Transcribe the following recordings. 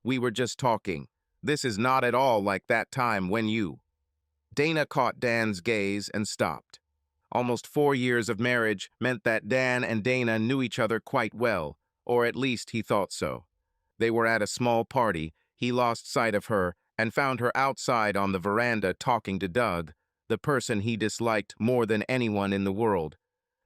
We were just talking. This is not at all like that time when you... Dana caught Dan's gaze and stopped. Almost 4 years of marriage meant that Dan and Dana knew each other quite well, or at least he thought so. They were at a small party. He lost sight of her and found her outside on the veranda talking to Doug, the person he disliked more than anyone in the world.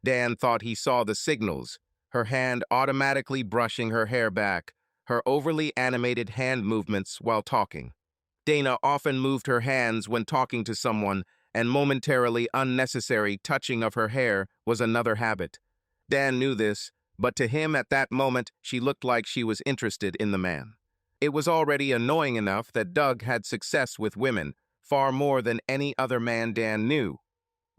Dan thought he saw the signals, her hand automatically brushing her hair back, her overly animated hand movements while talking. Dana often moved her hands when talking to someone, and momentarily unnecessary touching of her hair was another habit. Dan knew this, but to him at that moment she looked like she was interested in the man. It was already annoying enough that Doug had success with women, far more than any other man Dan knew.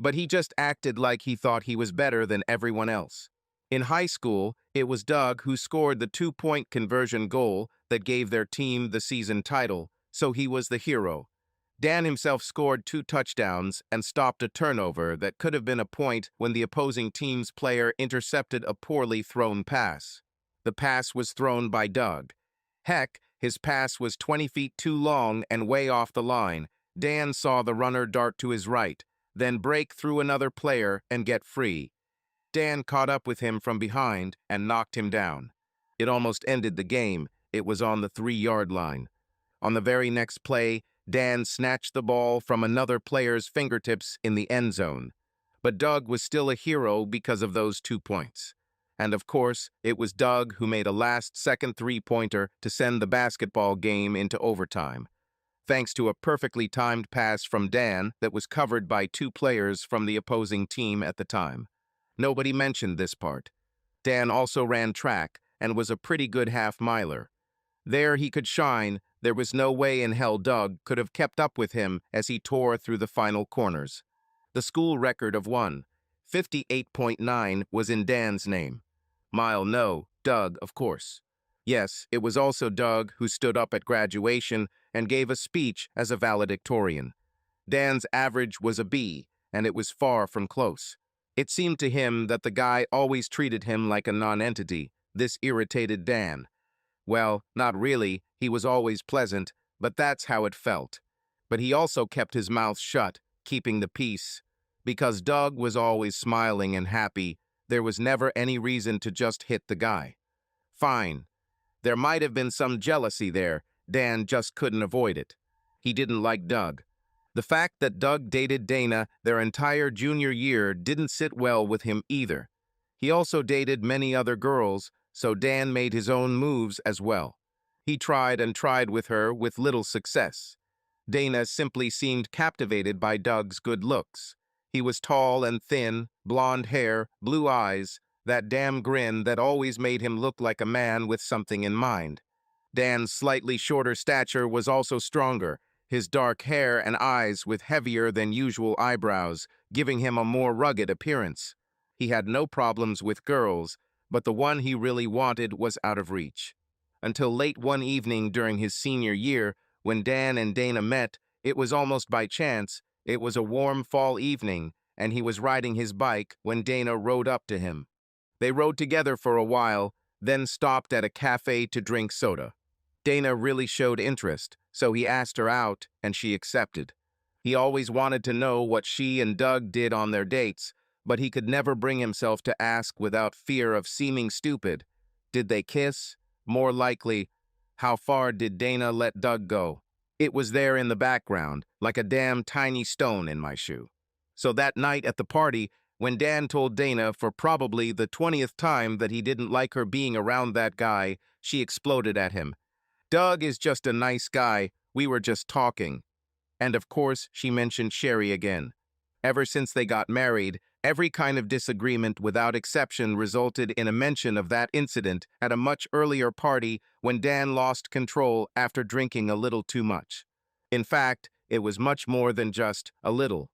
But he just acted like he thought he was better than everyone else. In high school, it was Doug who scored the 2-point conversion goal that gave their team the season title, so he was the hero. Dan himself scored 2 touchdowns and stopped a turnover that could have been a point when the opposing team's player intercepted a poorly thrown pass. The pass was thrown by Doug. Heck, his pass was 20 feet too long and way off the line. Dan saw the runner dart to his right, then break through another player and get free. Dan caught up with him from behind and knocked him down. It almost ended the game. It was on the 3-yard line. On the very next play, Dan snatched the ball from another player's fingertips in the end zone. But Doug was still a hero because of those 2 points. And of course, it was Doug who made a last-second 3-pointer to send the basketball game into overtime, thanks to a perfectly timed pass from Dan that was covered by 2 players from the opposing team at the time. Nobody mentioned this part. Dan also ran track and was a pretty good half-miler. There he could shine. There was no way in hell Doug could have kept up with him as he tore through the final corners. The school record of 1:58.9 was in Dan's name. Mile no, Doug, of course. Yes, it was also Doug who stood up at graduation and gave a speech as a valedictorian. Dan's average was a B, and it was far from close. It seemed to him that the guy always treated him like a non-entity. This irritated Dan. Well, not really, he was always pleasant, but that's how it felt. But he also kept his mouth shut, keeping the peace. Because Doug was always smiling and happy, there was never any reason to just hit the guy. Fine. There might have been some jealousy there. Dan just couldn't avoid it. He didn't like Doug. The fact that Doug dated Dana their entire junior year didn't sit well with him either. He also dated many other girls, so Dan made his own moves as well. He tried and tried with her with little success. Dana simply seemed captivated by Doug's good looks. He was tall and thin, blonde hair, blue eyes, that damn grin that always made him look like a man with something in mind. Dan's slightly shorter stature was also stronger, his dark hair and eyes with heavier than usual eyebrows, giving him a more rugged appearance. He had no problems with girls, but the one he really wanted was out of reach. Until late one evening during his senior year, when Dan and Dana met, it was almost by chance. It was a warm fall evening, and he was riding his bike when Dana rode up to him. They rode together for a while, then stopped at a cafe to drink soda. Dana really showed interest, so he asked her out, and she accepted. He always wanted to know what she and Doug did on their dates, but he could never bring himself to ask without fear of seeming stupid. Did they kiss? More likely. How far did Dana let Doug go? It was there in the background, like a damn tiny stone in my shoe. So that night at the party, when Dan told Dana for probably the 20th time that he didn't like her being around that guy, she exploded at him. Doug is just a nice guy. We were just talking. And of course, she mentioned Sherry again. Ever since they got married, every kind of disagreement without exception resulted in a mention of that incident at a much earlier party when Dan lost control after drinking a little too much. In fact, it was much more than just a little.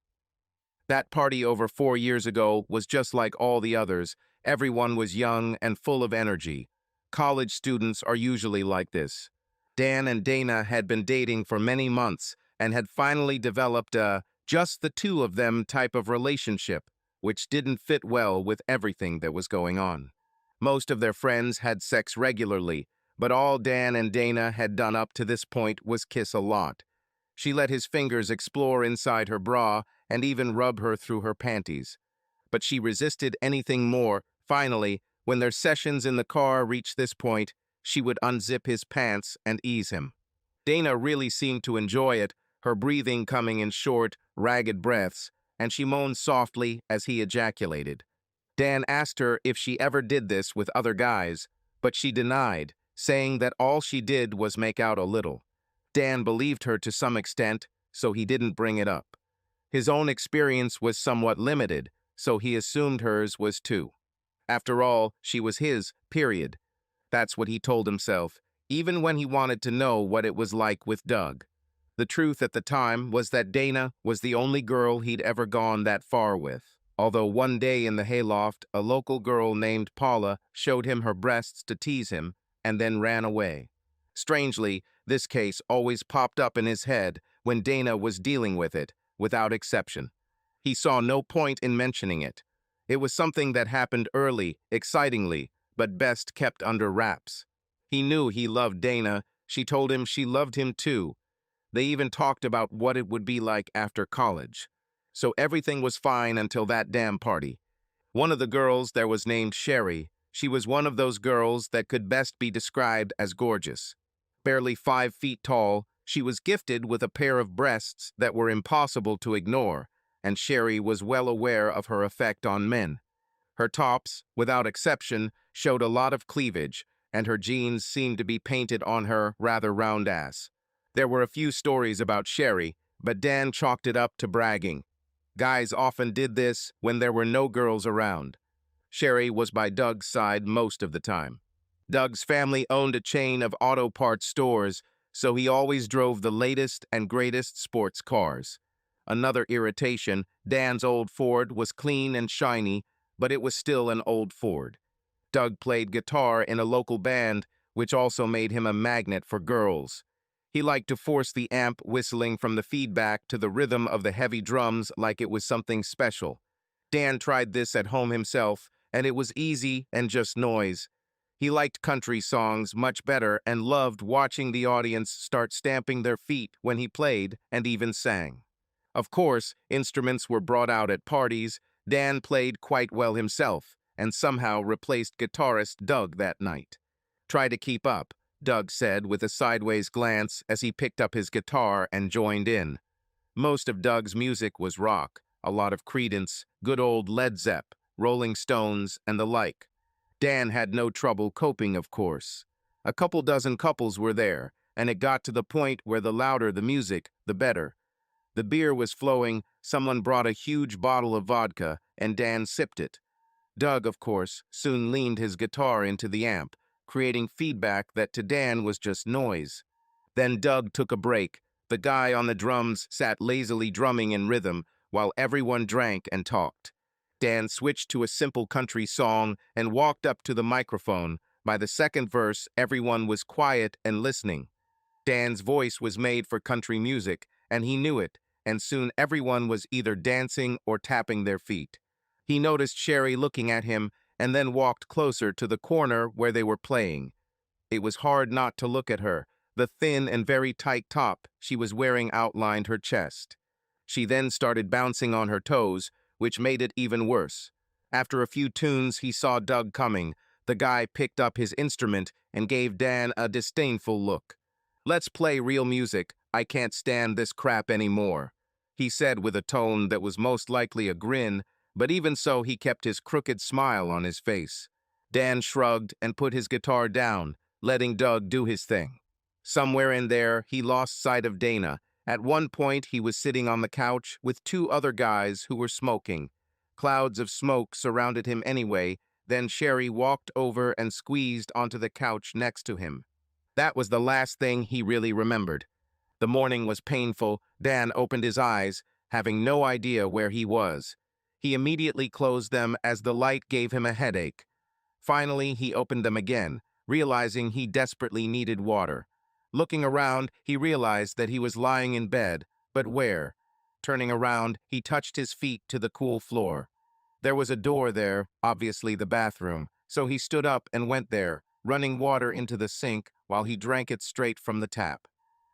That party over 4 years ago was just like all the others. Everyone was young and full of energy. College students are usually like this. Dan and Dana had been dating for many months and had finally developed a just the two of them type of relationship, which didn't fit well with everything that was going on. Most of their friends had sex regularly, But all Dan and Dana had done up to this point was kiss a lot. She let his fingers explore inside her bra and even rub her through her panties. But she resisted anything more. Finally, when their sessions in the car reached this point, she would unzip his pants and ease him. Dana really seemed to enjoy it, her breathing coming in short, ragged breaths, and she moaned softly as he ejaculated. Dan asked her if she ever did this with other guys, but she denied, saying that all she did was make out a little. Dan believed her to some extent, so he didn't bring it up. His own experience was somewhat limited, so he assumed hers was too. After all, she was his, period. That's what he told himself, even when he wanted to know what it was like with Doug. The truth at the time was that Dana was the only girl he'd ever gone that far with. Although one day in the hayloft, a local girl named Paula showed him her breasts to tease him and then ran away. Strangely, this case always popped up in his head when Dana was dealing with it, without exception. He saw no point in mentioning it. It was something that happened early, excitingly, but best kept under wraps. He knew he loved Dana. She told him she loved him too. They even talked about what it would be like after college. So everything was fine until that damn party. One of the girls there was named Sherry. She was one of those girls that could best be described as gorgeous. Barely 5 feet tall, she was gifted with a pair of breasts that were impossible to ignore, and Sherry was well aware of her effect on men. Her tops, without exception, showed a lot of cleavage, and her jeans seemed to be painted on her rather round ass. There were a few stories about Sherry, but Dan chalked it up to bragging. Guys often did this when there were no girls around. Sherry was by Doug's side most of the time. Doug's family owned a chain of auto parts stores, so he always drove the latest and greatest sports cars. Another irritation, Dan's old Ford was clean and shiny, but it was still an old Ford. Doug played guitar in a local band, which also made him a magnet for girls. He liked to force the amp whistling from the feedback to the rhythm of the heavy drums like it was something special. Dan tried this at home himself, and it was easy and just noise. He liked country songs much better and loved watching the audience start stamping their feet when he played and even sang. Of course, instruments were brought out at parties. Dan played quite well himself and somehow replaced guitarist Doug that night. "Try to keep up," Doug said with a sideways glance as he picked up his guitar and joined in. Most of Doug's music was rock, a lot of Creedence, good old Led Zepp, Rolling Stones, and the like. Dan had no trouble coping, of course. A couple dozen couples were there, and it got to the point where the louder the music, the better. The beer was flowing, someone brought a huge bottle of vodka, and Dan sipped it. Doug, of course, soon leaned his guitar into the amp, creating feedback that to Dan was just noise. Then Doug took a break. The guy on the drums sat lazily drumming in rhythm while everyone drank and talked. Dan switched to a simple country song and walked up to the microphone. By the second verse, everyone was quiet and listening. Dan's voice was made for country music, and he knew it, and soon everyone was either dancing or tapping their feet. He noticed Sherry looking at him and then walked closer to the corner where they were playing. It was hard not to look at her. The thin and very tight top she was wearing outlined her chest. She then started bouncing on her toes, which made it even worse. After a few tunes, he saw Doug coming. The guy picked up his instrument and gave Dan a disdainful look. "Let's play real music. I can't stand this crap anymore," he said with a tone that was most likely a grin, but even so he kept his crooked smile on his face. Dan shrugged and put his guitar down, letting Doug do his thing. Somewhere in there, he lost sight of Dana. At one point, he was sitting on the couch with 2 other guys who were smoking. Clouds of smoke surrounded him anyway. Then Sherry walked over and squeezed onto the couch next to him. That was the last thing he really remembered. The morning was painful. Dan opened his eyes, having no idea where he was. He immediately closed them as the light gave him a headache. Finally, he opened them again, realizing he desperately needed water. Looking around, he realized that he was lying in bed, but where? Turning around, he touched his feet to the cool floor. There was a door there, obviously the bathroom, so he stood up and went there, running water into the sink while he drank it straight from the tap.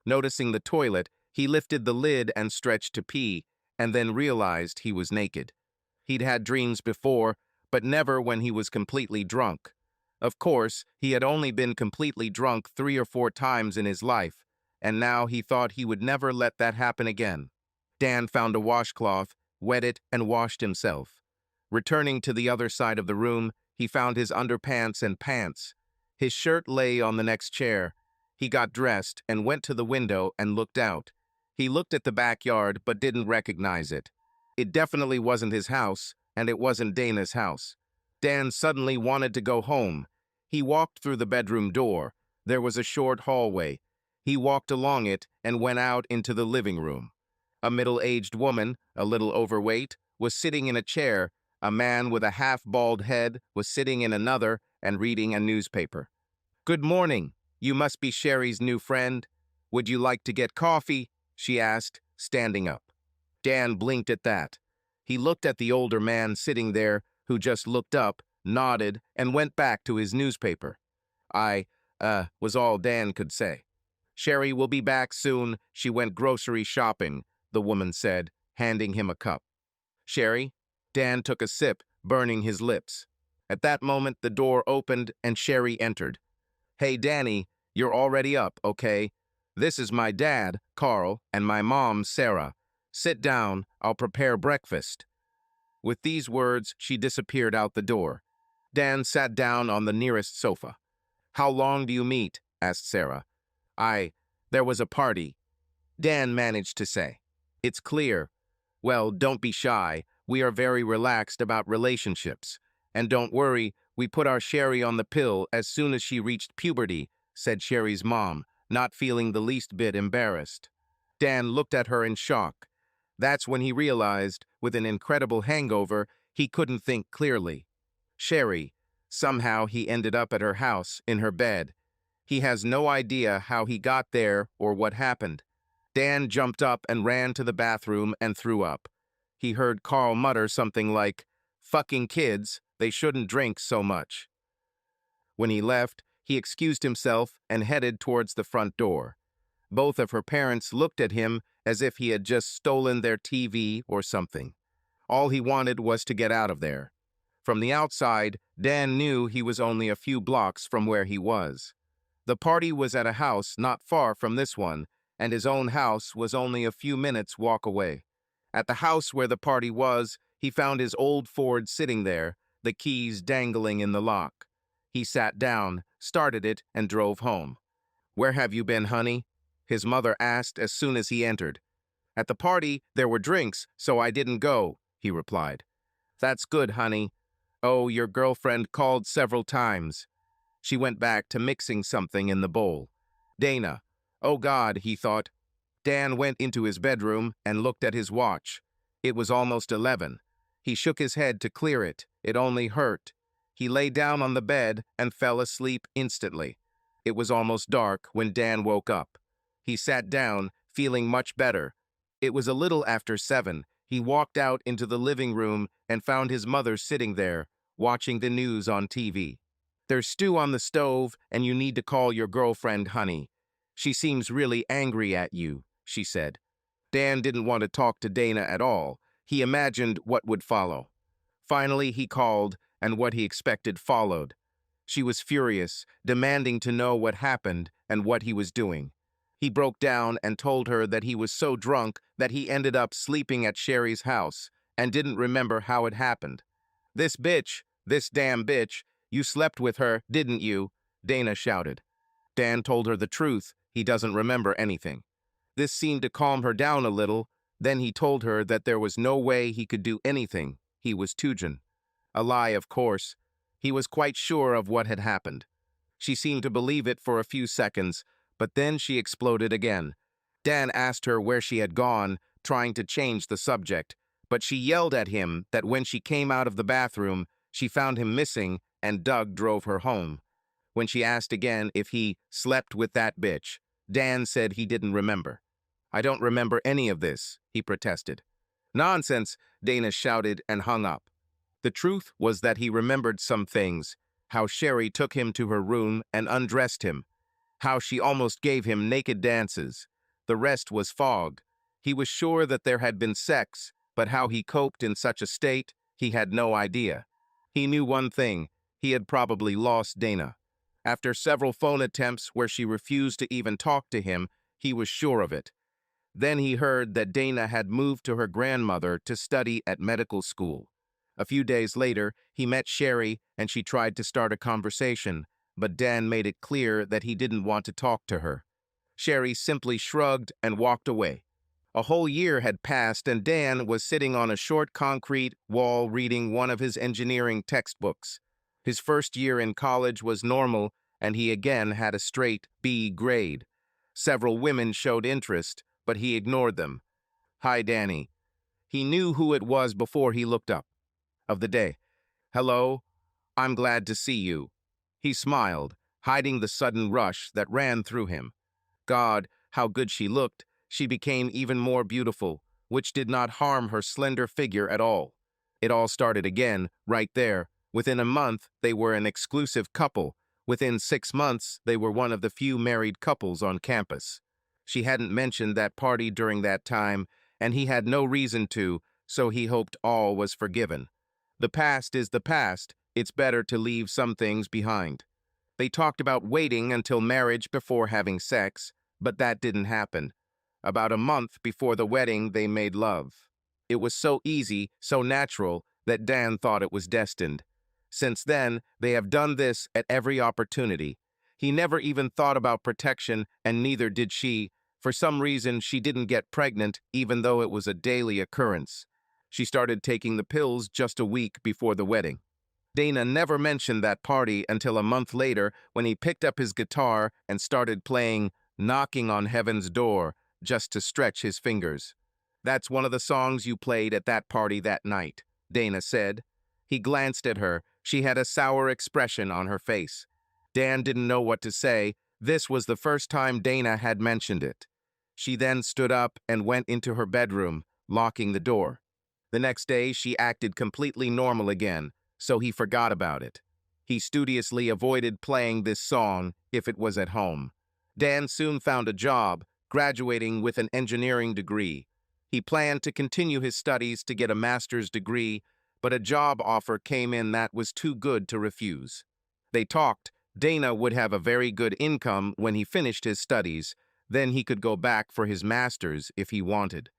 Noticing the toilet, he lifted the lid and stretched to pee, and then realized he was naked. He'd had dreams before, but never when he was completely drunk. Of course, he had only been completely drunk 3 or 4 times in his life, and now he thought he would never let that happen again. Dan found a washcloth, wet it, and washed himself. Returning to the other side of the room, he found his underpants and pants. His shirt lay on the next chair. He got dressed and went to the window and looked out. He looked at the backyard but didn't recognize it. It definitely wasn't his house, and it wasn't Dana's house. Dan suddenly wanted to go home. He walked through the bedroom door. There was a short hallway. He walked along it and went out into the living room. A middle-aged woman, a little overweight, was sitting in a chair. A man with a half-bald head was sitting in another and reading a newspaper. "Good morning. You must be Sherry's new friend. Would you like to get coffee?" she asked, standing up. Dan blinked at that. He looked at the older man sitting there, who just looked up, nodded, and went back to his newspaper. Was all Dan could say. "Sherry will be back soon. She went grocery shopping," the woman said, handing him a cup. "Sherry?" Dan took a sip, burning his lips. At that moment, the door opened and Sherry entered. "Hey, Danny, you're already up, okay? This is my dad, Carl, and my mom, Sarah. Sit down, I'll prepare breakfast." With these words, she disappeared out the door. Dan sat down on the nearest sofa. "How long do you meet?" asked Sarah. There was a party," Dan managed to say. "It's clear. Well, don't be shy. We are very relaxed about relationships. And don't worry, we put our Sherry on the pill as soon as she reached puberty," said Sherry's mom, not feeling the least bit embarrassed. Dan looked at her in shock. That's when he realized, with an incredible hangover, he couldn't think clearly. Sherry. Somehow he ended up at her house, in her bed. He has no idea how he got there or what happened. Dan jumped up and ran to the bathroom and threw up. He heard Carl mutter something like, "Fucking kids, they shouldn't drink so much." When he left, he excused himself and headed towards the front door. Both of her parents looked at him as if he had just stolen their TV or something. All he wanted was to get out of there. From the outside, Dan knew he was only a few blocks from where he was. The party was at a house not far from this one, and his own house was only a few minutes' walk away. At the house where the party was, he found his old Ford sitting there, the keys dangling in the lock. He sat down, started it, and drove home. "Where have you been, honey?" his mother asked as soon as he entered. "At the party, there were drinks, so I didn't go," he replied. "That's good, honey. Oh, your girlfriend called several times." She went back to mixing something in the bowl. Dana. Oh God, he thought. Dan went into his bedroom and looked at his watch. It was almost 11. He shook his head to clear it. It only hurt. He lay down on the bed and fell asleep instantly. It was almost dark when Dan woke up. He sat down, feeling much better. It was a little after 7. He walked out into the living room and found his mother sitting there, watching the news on TV. "There's stew on the stove, and you need to call your girlfriend, honey. She seems really angry at you," she said. Dan didn't want to talk to Dana at all. He imagined what would follow. Finally, he called, and what he expected followed. She was furious, demanding to know what happened and what he was doing. He broke down and told her that he was so drunk that he ended up sleeping at Sherry's house and didn't remember how it happened. This damn bitch, you slept with her, didn't you?" Dana shouted. Dan told her the truth. He doesn't remember anything. This seemed to calm her down a little. Then he told her that there was no way he could do anything. He was Tujin. A lie, of course. He was quite sure of what had happened. She seemed to believe it for a few seconds, but then she exploded again. Dan asked her where she had gone, trying to change the subject, but she yelled at him that when she came out of the bathroom, she found him missing and Doug drove her home. When she asked again if he slept with that bitch, Dan said he didn't remember. "I don't remember any of this," he protested. "Nonsense," Dana shouted and hung up. The truth was that he remembered some things, how Sherry took him to her room and undressed him, how she almost gave him naked dances. The rest was fog. He was sure that there had been sex, but how he coped in such a state, he had no idea. He knew one thing: he had probably lost Dana. After several phone attempts where she refused to even talk to him, he was sure of it. Then he heard that Dana had moved to her grandmother to study at medical school. A few days later, he met Sherry and she tried to start a conversation, but Dan made it clear that he didn't want to talk to her. Sherry simply shrugged and walked away. A whole year had passed and Dan was sitting on a short concrete wall reading one of his engineering textbooks. His first year in college was normal and he again had a straight B grade. Several women showed interest, but he ignored them. "Hi, Danny." He knew who it was before he looked up. Of the day. "Hello, I'm glad to see you." He smiled, hiding the sudden rush that ran through him. God, how good she looked. She became even more beautiful, which did not harm her slender figure at all. It all started again, right there. Within a month, they were an exclusive couple. Within 6 months, they were one of the few married couples on campus. She hadn't mentioned that party during that time, and he had no reason to, so he hoped all was forgiven. The past is the past. It's better to leave some things behind. They talked about waiting until marriage before having sex, but that didn't happen. About a month before the wedding, they made love. It was so easy, so natural, that Dan thought it was destined. Since then, they have done this at every opportunity. He never even thought about protection, and neither did she. For some reason, she didn't get pregnant, even though it was a daily occurrence. She started taking the pills just a week before the wedding. Dana never mentioned that party until a month later when he picked up his guitar and started playing "Knocking on Heaven's Door" just to stretch his fingers. "That's one of the songs you played at that party that night," Dana said. He glanced at her. She had a sour expression on her face. Dan didn't know what to say. This was the first time Dana had mentioned it. She then stood up and went into her bedroom, locking the door. The next day, she acted completely normal again, so he forgot about it. He studiously avoided playing this song if it was at home. Dan soon found a job, graduating with an engineering degree. He planned to continue his studies to get a master's degree, but a job offer came in that was too good to refuse. They talked. Dana would have a very good income when he finished his studies. Then he could go back for his master's if he wanted.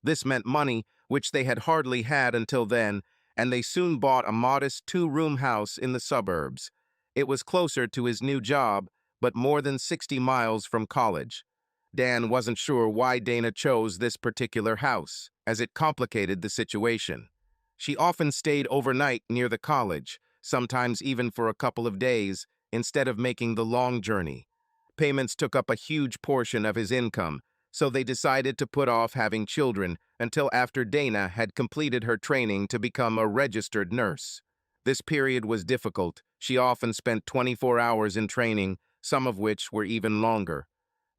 This meant money, which they had hardly had until then, and they soon bought a modest 2-room house in the suburbs. It was closer to his new job, but more than 60 miles from college. Dan wasn't sure why Dana chose this particular house, as it complicated the situation. She often stayed overnight near the college, sometimes even for a couple of days, instead of making the long journey. Payments took up a huge portion of his income, so they decided to put off having children until after Dana had completed her training to become a registered nurse. This period was difficult. She often spent 24 hours in training, some of which were even longer.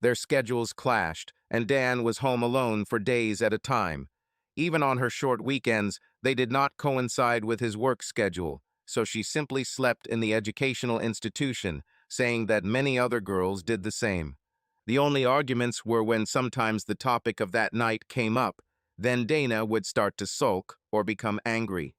Their schedules clashed, and Dan was home alone for days at a time. Even on her short weekends, they did not coincide with his work schedule, so she simply slept in the educational institution, saying that many other girls did the same. The only arguments were when sometimes the topic of that night came up. Then Dana would start to sulk or become angry.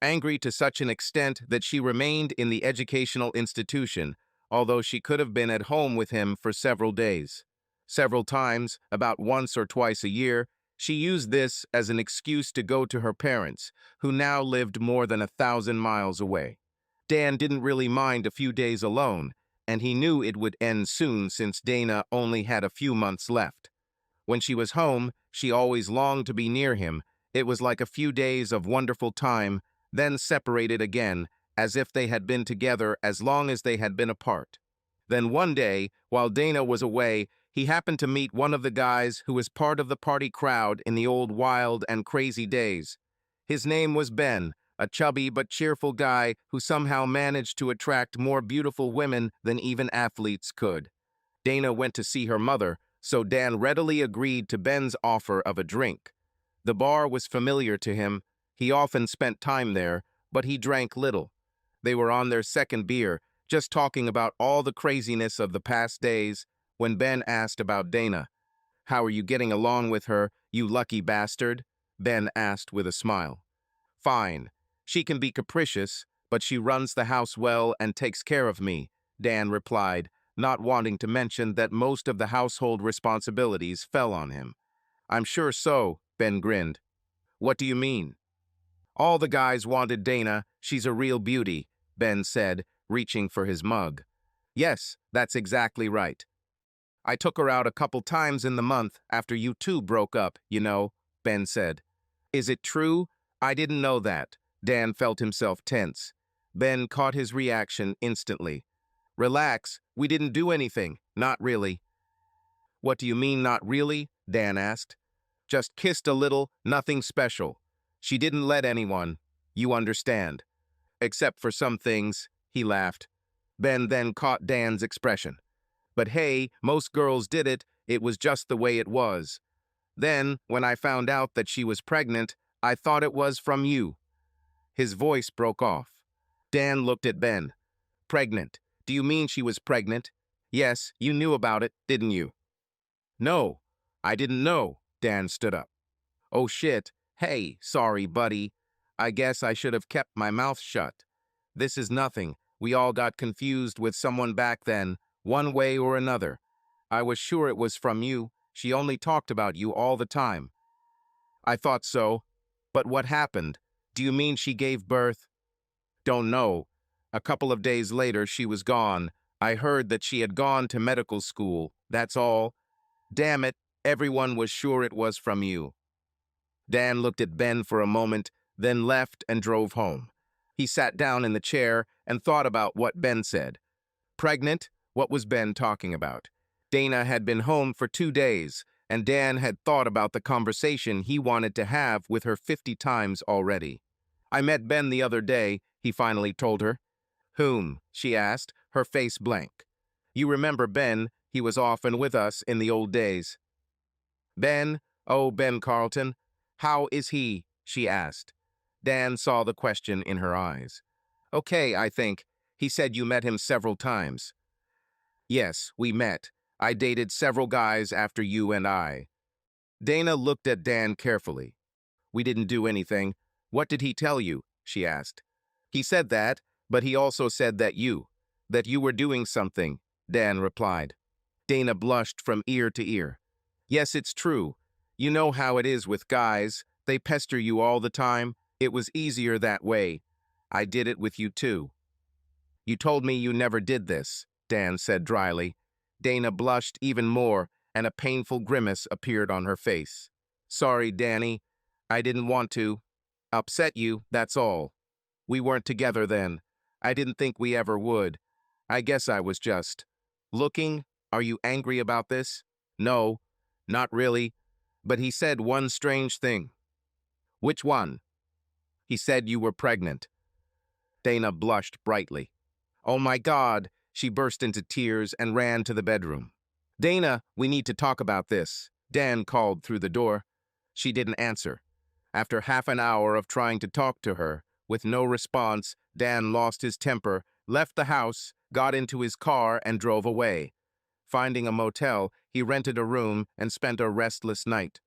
Angry to such an extent that she remained in the educational institution, although she could have been at home with him for several days. Several times, about once or twice a year, she used this as an excuse to go to her parents, who now lived more than 1,000 miles away. Dan didn't really mind a few days alone, and he knew it would end soon since Dana only had a few months left. When she was home, she always longed to be near him. It was like a few days of wonderful time, then separated again, as if they had been together as long as they had been apart. Then one day, while Dana was away, he happened to meet one of the guys who was part of the party crowd in the old wild and crazy days. His name was Ben, a chubby but cheerful guy who somehow managed to attract more beautiful women than even athletes could. Dana went to see her mother, so Dan readily agreed to Ben's offer of a drink. The bar was familiar to him. He often spent time there, but he drank little. They were on their second beer, just talking about all the craziness of the past days, when Ben asked about Dana. "How are you getting along with her, you lucky bastard?" Ben asked with a smile. "Fine. She can be capricious, but she runs the house well and takes care of me," Dan replied, not wanting to mention that most of the household responsibilities fell on him. "I'm sure so," Ben grinned. "What do you mean?" "All the guys wanted Dana. She's a real beauty," Ben said, reaching for his mug. "Yes, that's exactly right. I took her out a couple times in the month after you two broke up, you know," Ben said. "Is it true? I didn't know that." Dan felt himself tense. Ben caught his reaction instantly. "Relax, we didn't do anything. Not really." "What do you mean, not really?" Dan asked. "Just kissed a little, nothing special. She didn't let anyone. You understand. Except for some things," he laughed. Ben then caught Dan's expression. "But hey, most girls did it. It was just the way it was. Then, when I found out that she was pregnant, I thought it was from you." His voice broke off. Dan looked at Ben. "Pregnant? Do you mean she was pregnant? Yes, you knew about it, didn't you?" "No, I didn't know." Dan stood up. "Oh shit. Hey, sorry, buddy. I guess I should have kept my mouth shut. This is nothing. We all got confused with someone back then, one way or another. I was sure it was from you. She only talked about you all the time." "I thought so. But what happened? Do you mean she gave birth?" "Don't know. A couple of days later, she was gone. I heard that she had gone to medical school. That's all. Damn it, everyone was sure it was from you." Dan looked at Ben for a moment, then left and drove home. He sat down in the chair and thought about what Ben said. Pregnant? What was Ben talking about? Dana had been home for 2 days, and Dan had thought about the conversation he wanted to have with her 50 times already. "I met Ben the other day," he finally told her. "Whom?" she asked, her face blank. "You remember Ben, he was often with us in the old days." "Ben? Oh, Ben Carlton. How is he?" she asked. Dan saw the question in her eyes. "Okay, I think. He said you met him several times." "Yes, we met. I dated several guys after you and I." Dana looked at Dan carefully. "We didn't do anything. What did he tell you?" she asked. "He said that, but he also said that you were doing something," Dan replied. Dana blushed from ear to ear. "Yes, it's true. You know how it is with guys. They pester you all the time. It was easier that way. I did it with you too." "You told me you never did this," Dan said dryly. Dana blushed even more, and a painful grimace appeared on her face. "Sorry, Danny. I didn't want to upset you, that's all. We weren't together then. I didn't think we ever would. I guess I was just looking. Are you angry about this?" "No, not really. But he said one strange thing." "Which one?" "He said you were pregnant." Dana blushed brightly. "Oh my God!" She burst into tears and ran to the bedroom. "Dana, we need to talk about this," Dan called through the door. She didn't answer. After half an hour of trying to talk to her, with no response, Dan lost his temper, left the house, got into his car, and drove away. Finding a motel, he rented a room and spent a restless night.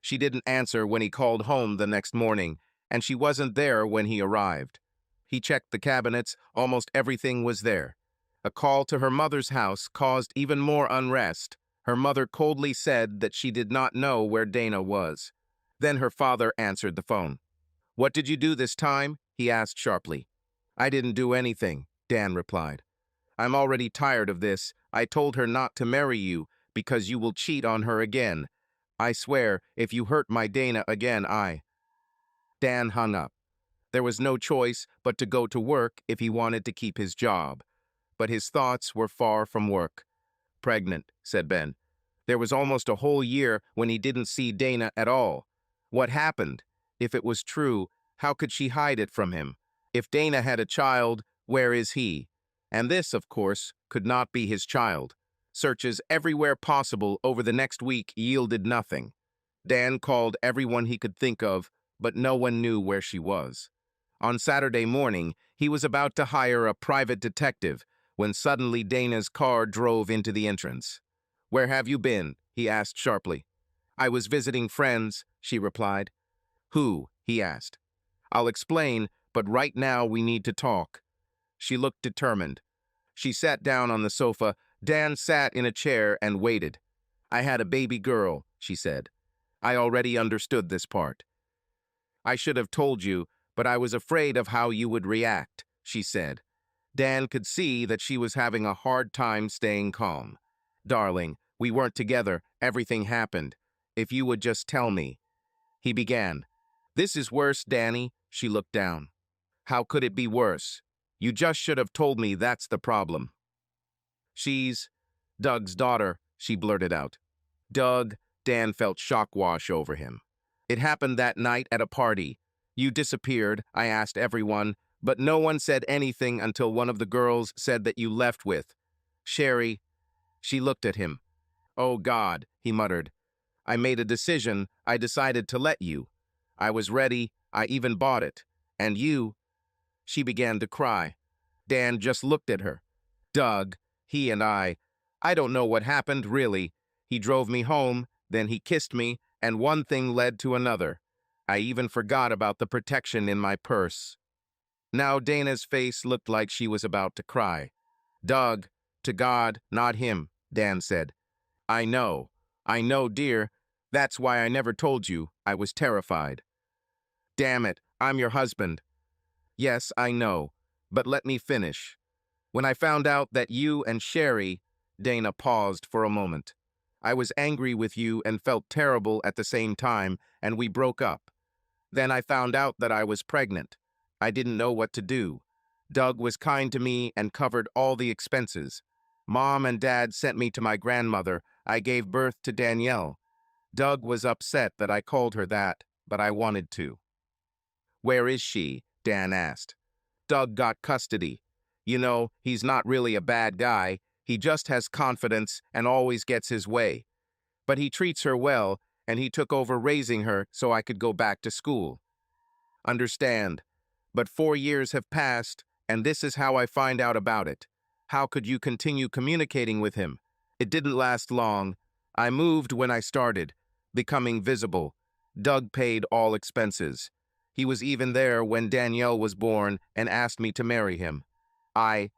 She didn't answer when he called home the next morning, and she wasn't there when he arrived. He checked the cabinets, almost everything was there. A call to her mother's house caused even more unrest. Her mother coldly said that she did not know where Dana was. Then her father answered the phone. "What did you do this time?" he asked sharply. "I didn't do anything," Dan replied. "I'm already tired of this. I told her not to marry you because you will cheat on her again. I swear, if you hurt my Dana again, Dan hung up. There was no choice but to go to work if he wanted to keep his job. But his thoughts were far from work. "Pregnant," said Ben. There was almost a whole year when he didn't see Dana at all. What happened? If it was true, how could she hide it from him? If Dana had a child, where is he? And this, of course, could not be his child. Searches everywhere possible over the next week yielded nothing. Dan called everyone he could think of, but no one knew where she was. On Saturday morning, He was about to hire a private detective when suddenly Dana's car drove into the entrance. "Where have you been?" he asked sharply. "I was visiting friends," she replied. "Who?" he asked. "I'll explain, but right now we need to talk." She looked determined. She sat down on the sofa. Dan sat in a chair and waited. "I had a baby girl," she said. "I already understood this part." "I should have told you, but I was afraid of how you would react," she said. Dan could see that she was having a hard time staying calm. "Darling, we weren't together. Everything happened. If you would just tell me." He began. "This is worse, Danny." She looked down. "How could it be worse? You just should have told me that's the problem." "She's Doug's daughter," she blurted out. "Doug," Dan felt shock wash over him. "It happened that night at a party. You disappeared, I asked everyone, but no one said anything until one of the girls said that you left with Sherry." She looked at him. "Oh God," he muttered. "I made a decision. I decided to let you. I was ready. I even bought it. And you—" She began to cry. Dan just looked at her. "Doug, he and I don't know what happened, really. He drove me home, then he kissed me, and one thing led to another. I even forgot about the protection in my purse." Now Dana's face looked like she was about to cry. "Doug, to God, not him," Dan said. I know, dear. That's why I never told you. I was terrified." "Damn it, I'm your husband." "Yes, I know, but let me finish. When I found out that you and Sherry—" Dana paused for a moment. "I was angry with you and felt terrible at the same time, and we broke up. Then I found out that I was pregnant. I didn't know what to do. Doug was kind to me and covered all the expenses. Mom and Dad sent me to my grandmother. I gave birth to Danielle. Doug was upset that I called her that, but I wanted to." "Where is she?" Dan asked. "Doug got custody. You know, he's not really a bad guy. He just has confidence and always gets his way. But he treats her well, and he took over raising her so I could go back to school." "Understand. But 4 years have passed, and this is how I find out about it. How could you continue communicating with him?" "It didn't last long. I moved when I started, becoming visible. Doug paid all expenses. He was even there when Danielle was born and asked me to marry him. I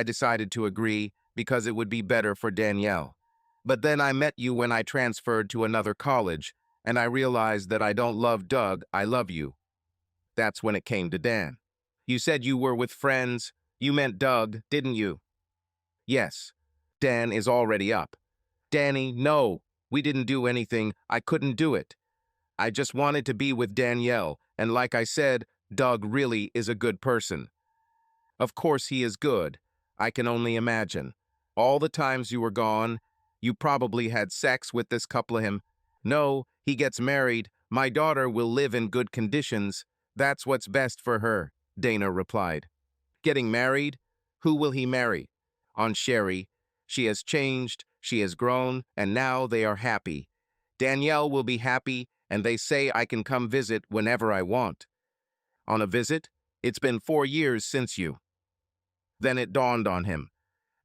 decided to agree because it would be better for Danielle. But then I met you when I transferred to another college, and I realized that I don't love Doug, I love you." That's when it came to Dan. "You said you were with friends. You meant Doug, didn't you?" "Yes." Dan is already up. "Danny, no. We didn't do anything. I couldn't do it. I just wanted to be with Danielle, and like I said, Doug really is a good person." "Of course he is good. I can only imagine. All the times you were gone, you probably had sex with this couple of him." "No, he gets married. My daughter will live in good conditions. That's what's best for her," Dana replied. "Getting married? Who will he marry?" "On Sherry. She has changed, she has grown, and now they are happy. Danielle will be happy, and they say I can come visit whenever I want." "On a visit? It's been 4 years since you." Then it dawned on him.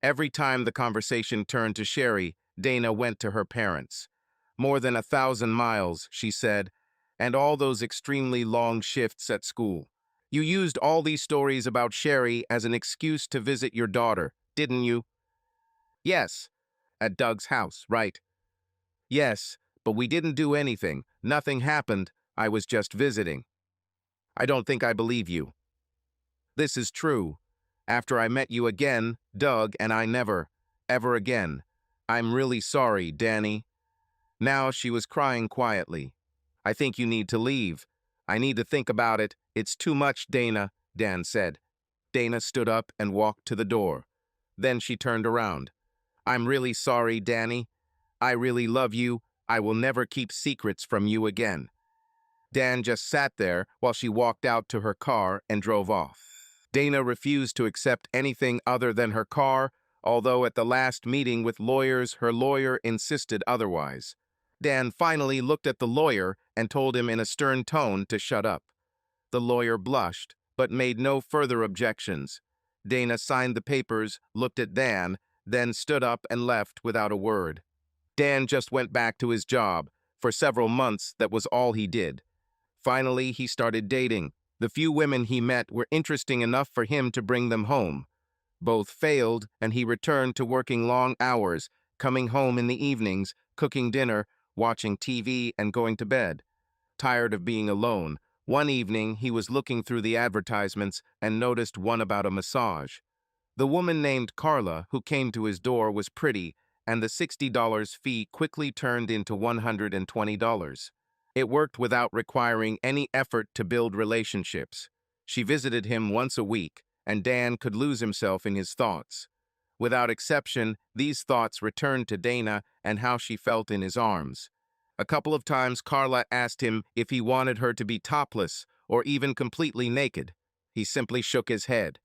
Every time the conversation turned to Sherry, Dana went to her parents. "More than 1,000 miles," she said, "and all those extremely long shifts at school. You used all these stories about Sherry as an excuse to visit your daughter, didn't you?" "Yes." "At Doug's house, right?" "Yes, but we didn't do anything. Nothing happened. I was just visiting." "I don't think I believe you." "This is true. After I met you again, Doug and I never, ever again. I'm really sorry, Danny." Now she was crying quietly. "I think you need to leave. I need to think about it. It's too much, Dana," Dan said. Dana stood up and walked to the door. Then she turned around. "I'm really sorry, Danny. I really love you. I will never keep secrets from you again." Dan just sat there while she walked out to her car and drove off. Dana refused to accept anything other than her car, although at the last meeting with lawyers, her lawyer insisted otherwise. Dan finally looked at the lawyer and told him in a stern tone to shut up. The lawyer blushed, but made no further objections. Dana signed the papers, looked at Dan, then stood up and left without a word. Dan just went back to his job. For several months, that was all he did. Finally, he started dating. The few women he met were interesting enough for him to bring them home. Both failed, and he returned to working long hours, coming home in the evenings, cooking dinner, watching TV, and going to bed. Tired of being alone, one evening he was looking through the advertisements and noticed one about a massage. The woman named Carla who came to his door was pretty, and the $60 fee quickly turned into $120. It worked without requiring any effort to build relationships. She visited him once a week, and Dan could lose himself in his thoughts. Without exception, these thoughts returned to Dana and how she felt in his arms. A couple of times Carla asked him if he wanted her to be topless or even completely naked. He simply shook his head.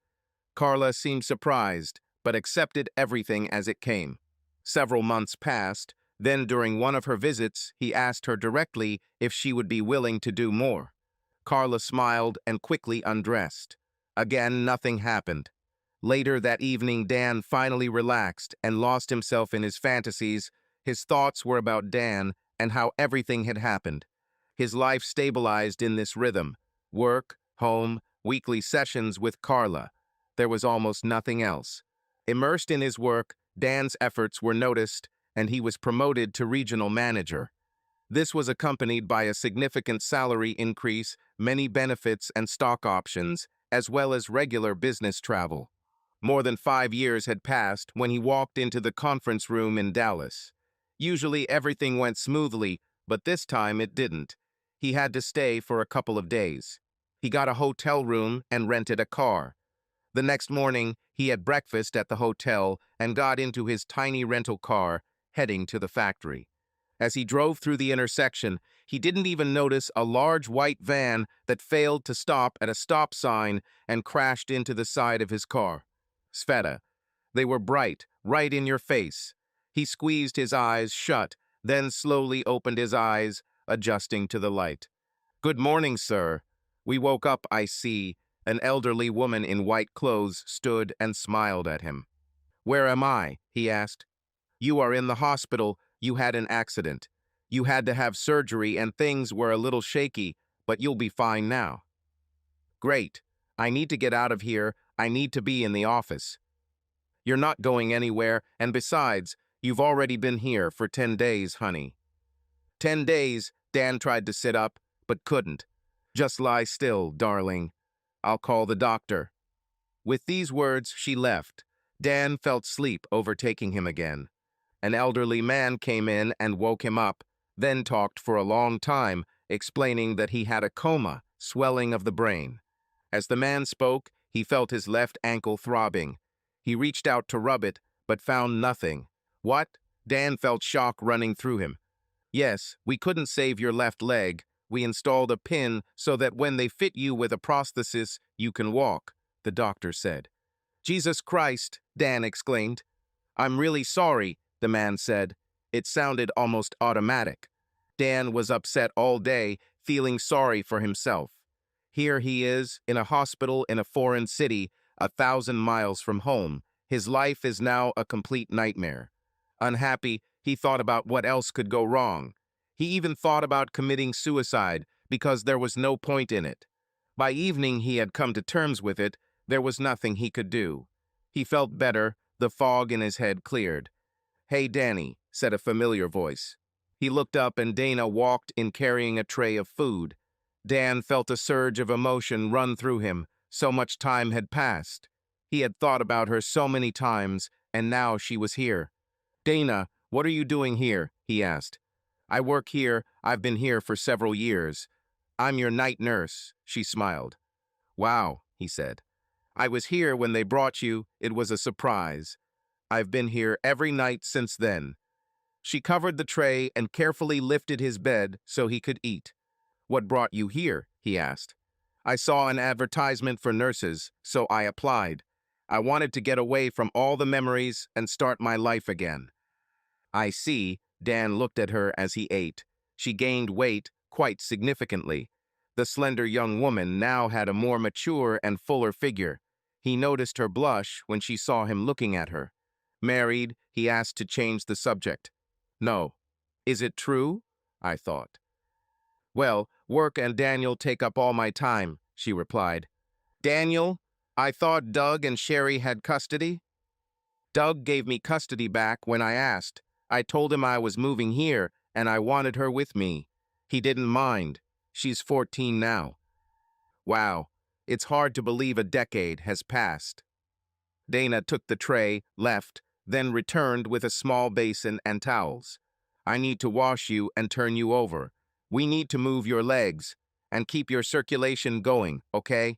Carla seemed surprised, but accepted everything as it came. Several months passed. Then during one of her visits, he asked her directly if she would be willing to do more. Carla smiled and quickly undressed. Again, nothing happened. Later that evening, Dan finally relaxed and lost himself in his fantasies. His thoughts were about Dan and how everything had happened. His life stabilized in this rhythm: work, home, weekly sessions with Carla. There was almost nothing else. Immersed in his work, Dan's efforts were noticed, and he was promoted to regional manager. This was accompanied by a significant salary increase, many benefits and stock options, as well as regular business travel. More than 5 years had passed when he walked into the conference room in Dallas. Usually everything went smoothly, but this time it didn't. He had to stay for a couple of days. He got a hotel room and rented a car. The next morning, he had breakfast at the hotel and got into his tiny rental car, heading to the factory. As he drove through the intersection, he didn't even notice a large white van that failed to stop at a stop sign and crashed into the side of his car. Sveta. They were bright, right in your face. He squeezed his eyes shut, then slowly opened his eyes, adjusting to the light. "Good morning, sir." "We woke up, I see." An elderly woman in white clothes stood and smiled at him. "Where am I?" he asked. "You are in the hospital. You had an accident. You had to have surgery and things were a little shaky, but you'll be fine now." "Great. I need to get out of here. I need to be in the office." "You're not going anywhere, and besides, you've already been here for 10 days, honey." 10 days, Dan tried to sit up, but couldn't. "Just lie still, darling. I'll call the doctor." With these words, she left. Dan felt sleep overtaking him again. An elderly man came in and woke him up, then talked for a long time, explaining that he had a coma, swelling of the brain. As the man spoke, he felt his left ankle throbbing. He reached out to rub it, but found nothing. "What?" Dan felt shock running through him. "Yes, we couldn't save your left leg. We installed a pin so that when they fit you with a prosthesis, you can walk," the doctor said. "Jesus Christ," Dan exclaimed. "I'm really sorry," the man said. It sounded almost automatic. Dan was upset all day, feeling sorry for himself. Here he is, in a hospital in a foreign city, 1,000 miles from home. His life is now a complete nightmare. Unhappy, he thought about what else could go wrong. He even thought about committing suicide because there was no point in it. By evening, he had come to terms with it. There was nothing he could do. He felt better. The fog in his head cleared. "Hey, Danny," said a familiar voice. He looked up and Dana walked in carrying a tray of food. Dan felt a surge of emotion run through him. So much time had passed. He had thought about her so many times, and now she was here. "Dana, what are you doing here?" he asked. "I work here. I've been here for several years. I'm your night nurse," she smiled. "Wow," he said. "I was here when they brought you. It was a surprise. I've been here every night since then." She covered the tray and carefully lifted his bed so he could eat. "What brought you here?" he asked. "I saw an advertisement for nurses, so I applied. I wanted to get away from all the memories and start my life again." "I see." Dan looked at her as he ate. She gained weight, quite significantly. The slender young woman now had a more mature and fuller figure. He noticed her blush when she saw him looking at her. Married, he asked to change the subject. No. Is it true? I thought. Well, work and Daniel take up all my time, she replied. Daniel? I thought Doug and Sherry had custody? Doug gave me custody back when I asked. I told him I was moving here and I wanted her with me. He didn't mind. She's 14 now. Wow, it's hard to believe a decade has passed. Dana took the tray, left, then returned with a small basin and towels. I need to wash you and turn you over. We need to move your legs and keep your circulation going, okay?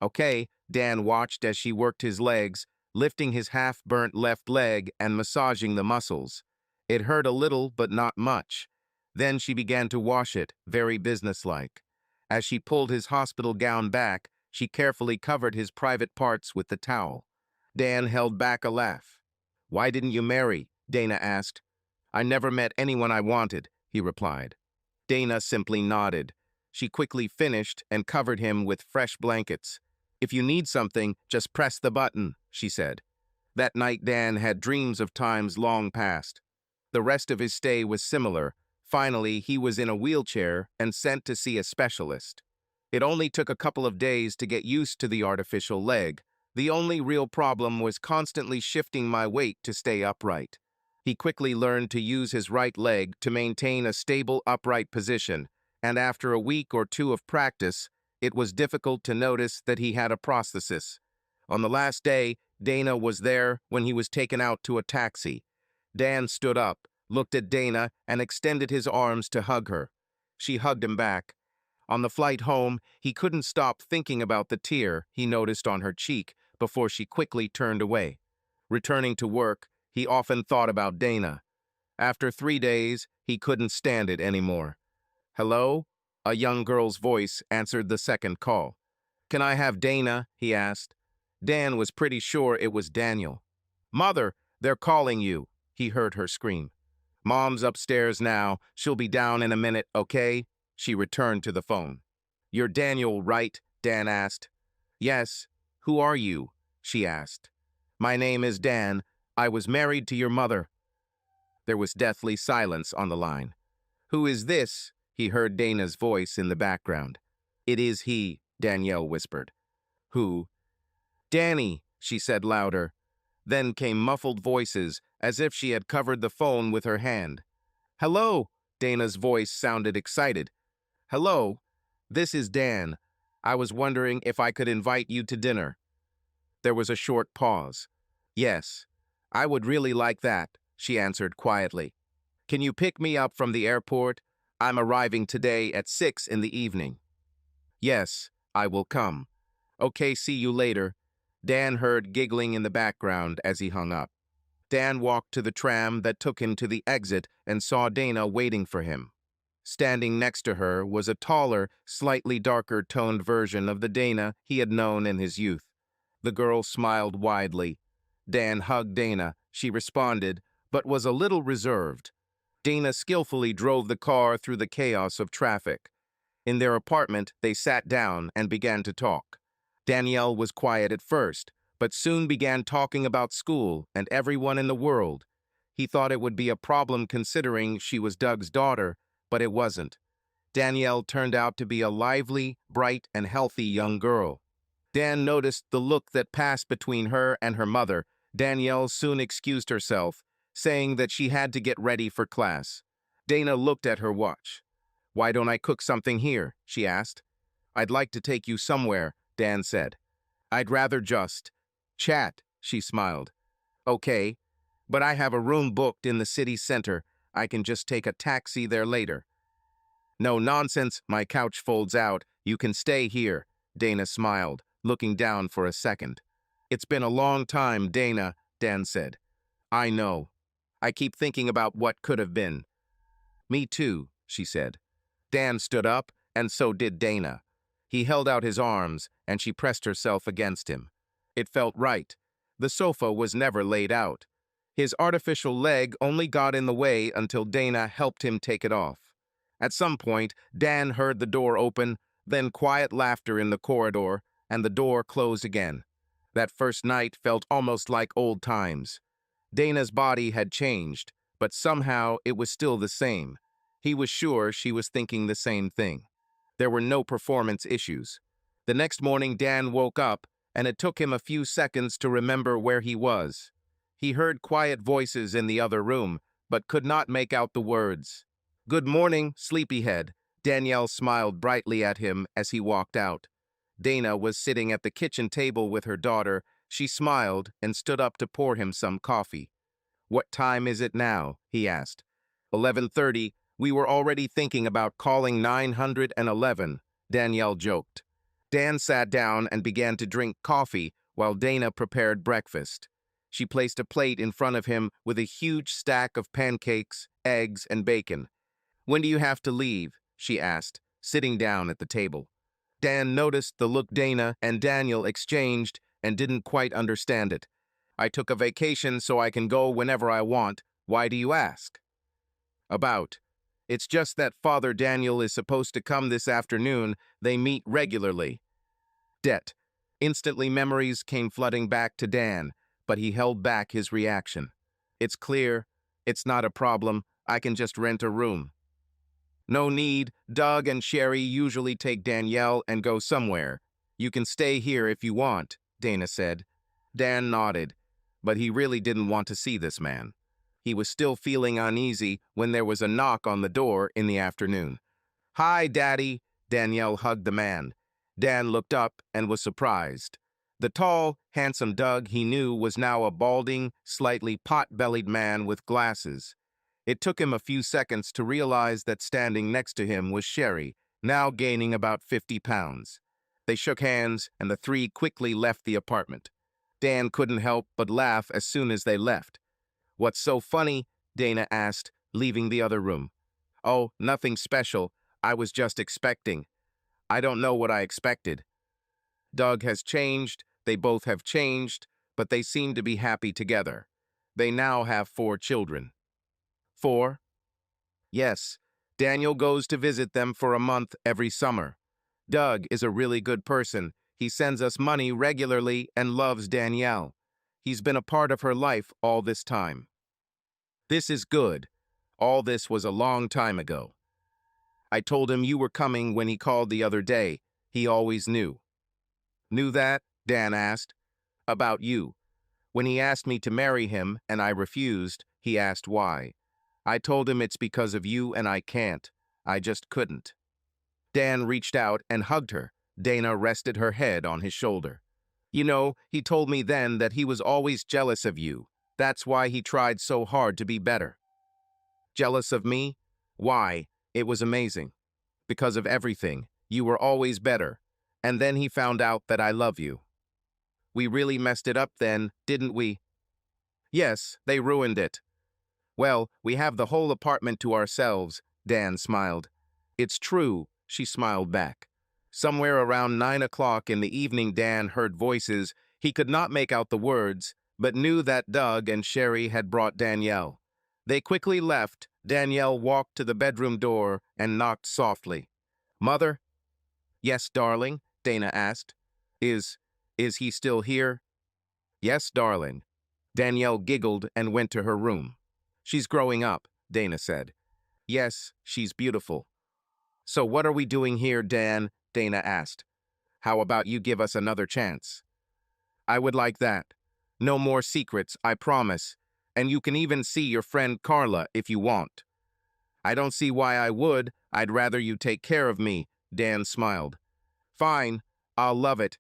Okay, Dan watched as she worked his legs, lifting his half-burnt left leg and massaging the muscles. It hurt a little, but not much. Then she began to wash it, very businesslike. As she pulled his hospital gown back, she carefully covered his private parts with the towel. Dan held back a laugh. Why didn't you marry? Dana asked. I never met anyone I wanted, he replied. Dana simply nodded. She quickly finished and covered him with fresh blankets. If you need something, just press the button, she said. That night Dan had dreams of times long past. The rest of his stay was similar. Finally, he was in a wheelchair and sent to see a specialist. It only took a couple of days to get used to the artificial leg. The only real problem was constantly shifting my weight to stay upright. He quickly learned to use his right leg to maintain a stable upright position, and after a week or two of practice, it was difficult to notice that he had a prosthesis. On the last day, Dana was there when he was taken out to a taxi. Dan stood up, looked at Dana, and extended his arms to hug her. She hugged him back. On the flight home, he couldn't stop thinking about the tear he noticed on her cheek before she quickly turned away. Returning to work, he often thought about Dana. After 3 days, he couldn't stand it anymore. Hello? A young girl's voice answered the second call. Can I have Dana? He asked. Dan was pretty sure it was Daniel. Mother, they're calling you, he heard her scream. Mom's upstairs now. She'll be down in a minute, okay? She returned to the phone. You're Daniel, right? Dan asked. Yes. Who are you? She asked. My name is Dan. I was married to your mother. There was deathly silence on the line. Who is this? He heard Dana's voice in the background. It is he, Danielle whispered. Who? Danny, she said louder. Then came muffled voices, as if she had covered the phone with her hand. Hello, Dana's voice sounded excited. Hello, this is Dan. I was wondering if I could invite you to dinner. There was a short pause. Yes, I would really like that, she answered quietly. Can you pick me up from the airport? I'm arriving today at 6 in the evening. Yes, I will come. Okay, see you later. Dan heard giggling in the background as he hung up. Dan walked to the tram that took him to the exit and saw Dana waiting for him. Standing next to her was a taller, slightly darker-toned version of the Dana he had known in his youth. The girl smiled widely. Dan hugged Dana. She responded, but was a little reserved. Dana skillfully drove the car through the chaos of traffic. In their apartment, they sat down and began to talk. Danielle was quiet at first, but soon began talking about school and everyone in the world. He thought it would be a problem considering she was Doug's daughter, but it wasn't. Danielle turned out to be a lively, bright, and healthy young girl. Dan noticed the look that passed between her and her mother. Danielle soon excused herself, saying that she had to get ready for class. Dana looked at her watch. Why don't I cook something here? She asked. I'd like to take you somewhere, Dan said. I'd rather just chat, she smiled. Okay, but I have a room booked in the city center. I can just take a taxi there later. No nonsense, my couch folds out. You can stay here, Dana smiled, looking down for a second. It's been a long time, Dana, Dan said. I know. I keep thinking about what could have been. Me too, she said. Dan stood up, and so did Dana. He held out his arms, and she pressed herself against him. It felt right. The sofa was never laid out. His artificial leg only got in the way until Dana helped him take it off. At some point, Dan heard the door open, then quiet laughter in the corridor, and the door close again. That first night felt almost like old times. Dana's body had changed, but somehow it was still the same. He was sure she was thinking the same thing. There were no performance issues. The next morning, Dan woke up, and it took him a few seconds to remember where he was. He heard quiet voices in the other room, but could not make out the words. "Good morning, sleepyhead." Danielle smiled brightly at him as he walked out. Dana was sitting at the kitchen table with her daughter. She smiled and stood up to pour him some coffee. "What time is it now?" he asked. 11:30. "We were already thinking about calling 911, Danielle joked. Dan sat down and began to drink coffee while Dana prepared breakfast. She placed a plate in front of him with a huge stack of pancakes, eggs, and bacon. "When do you have to leave?" she asked, sitting down at the table. Dan noticed the look Dana and Daniel exchanged and didn't quite understand it. "I took a vacation so I can go whenever I want. Why do you ask?" "About. It's just that Father Daniel is supposed to come this afternoon. They meet regularly." Debt. Instantly memories came flooding back to Dan, but he held back his reaction. "It's clear. It's not a problem. I can just rent a room." "No need. Doug and Sherry usually take Danielle and go somewhere. You can stay here if you want," Dana said. Dan nodded, but he really didn't want to see this man. He was still feeling uneasy when there was a knock on the door in the afternoon. "Hi, Daddy." Danielle hugged the man. Dan looked up and was surprised. The tall, handsome Doug he knew was now a balding, slightly pot-bellied man with glasses. It took him a few seconds to realize that standing next to him was Sherry, now gaining about 50 pounds. They shook hands, and the three quickly left the apartment. Dan couldn't help but laugh as soon as they left. "What's so funny?" Dana asked, leaving the other room. "Oh, nothing special. I was just expecting. I don't know what I expected." Doug has changed, they both have changed, but they seem to be happy together. They now have 4 children. 4? Yes. Daniel goes to visit them for a month every summer. Doug is a really good person. He sends us money regularly and loves Danielle. He's been a part of her life all this time. This is good. All this was a long time ago. I told him you were coming when he called the other day. He always knew." "Knew that?" Dan asked. "About you. When he asked me to marry him and I refused, he asked why. I told him it's because of you and I can't. I just couldn't." Dan reached out and hugged her. Dana rested her head on his shoulder. "You know, he told me then that he was always jealous of you. That's why he tried so hard to be better." "Jealous of me? Why? It was amazing. Because of everything. You were always better. And then he found out that I love you. We really messed it up then, didn't we?" "Yes, they ruined it." "Well, we have the whole apartment to ourselves," Dan smiled. "It's true," she smiled back. Somewhere around 9 o'clock in the evening, Dan heard voices. He could not make out the words, but knew that Doug and Sherry had brought Danielle. They quickly left. Danielle walked to the bedroom door and knocked softly. "Mother?" "Yes, darling," Dana asked. Is he still here?" "Yes, darling." Danielle giggled and went to her room. "She's growing up," Dana said. "Yes, she's beautiful." "So what are we doing here, Dan?" Dana asked. "How about you give us another chance?" "I would like that. No more secrets, I promise. And you can even see your friend Carla if you want." "I don't see why I would. I'd rather you take care of me," Dan smiled. "Fine, I'll love it.